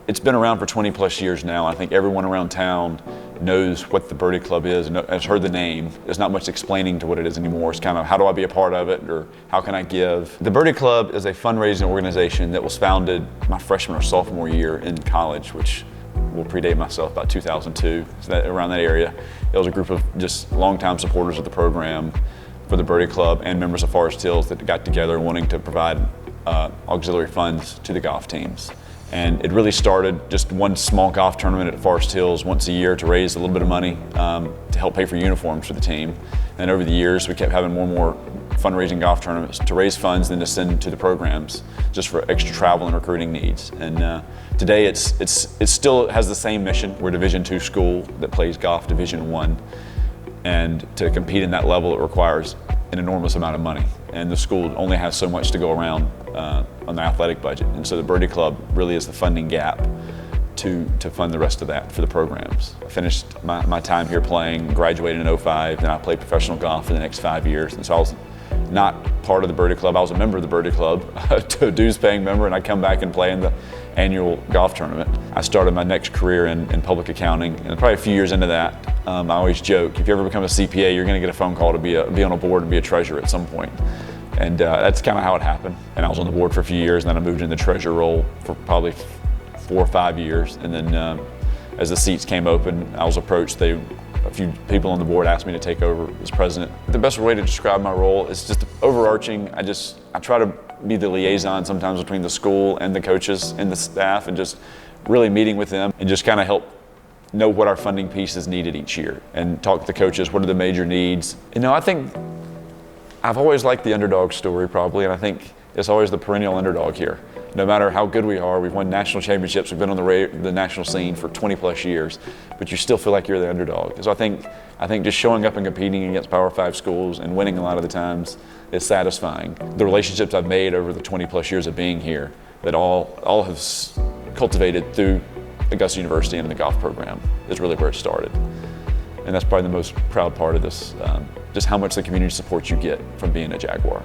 It's been around for 20 plus years now. I think everyone around town knows what the Birdie Club is and has heard the name. There's not much explaining to what it is anymore. It's kind of, how do I be a part of it, or how can I give? The Birdie Club is a fundraising organization that was founded my freshman or sophomore year in college, which will predate myself, about 2002, so around that area. It was a group of just longtime supporters of the program for the Birdie Club and members of Forest Hills that got together wanting to provide auxiliary funds to the golf teams. And it really started just one small golf tournament at Forest Hills once a year to raise a little bit of money to help pay for uniforms for the team. And over the years, we kept having more and more fundraising golf tournaments to raise funds and to send to the programs just for extra travel and recruiting needs. And today it still has the same mission. We're a Division II school that plays golf Division I. And to compete in that level, it requires an enormous amount of money. And the school only has so much to go around on the athletic budget. And so the Birdie Club really is the funding gap to fund the rest of that for the programs. I finished my time here playing, graduated in 2005, and I played professional golf for the next 5 years. And so I was not part of the Birdie Club. I was a member of the Birdie Club, a dues-paying member, and I'd come back and play in the annual golf tournament. I started my next career in public accounting, and probably a few years into that, I always joke, if you ever become a CPA, you're going to get a phone call to be on a board and be a treasurer at some point. And that's kind of how it happened. And I was on the board for a few years, and then I moved into the treasurer role for probably 4 or 5 years. And then as the seats came open, I was approached. A few people on the board asked me to take over as president. The best way to describe my role is just overarching. I try to be the liaison sometimes between the school and the coaches and the staff, and just really meeting with them and just kind of help know what our funding piece is needed each year and talk to the coaches, what are the major needs. I think I've always liked the underdog story probably, and I think it's always the perennial underdog here. No matter how good we are, we've won national championships, we've been on the national scene for 20 plus years, but you still feel like you're the underdog. So I think just showing up and competing against Power 5 schools and winning a lot of the times is satisfying. The relationships I've made over the 20 plus years of being here, that all have cultivated through Augusta University and the golf program, is really where it started. And that's probably the most proud part of this, just how much the community support you get from being a Jaguar.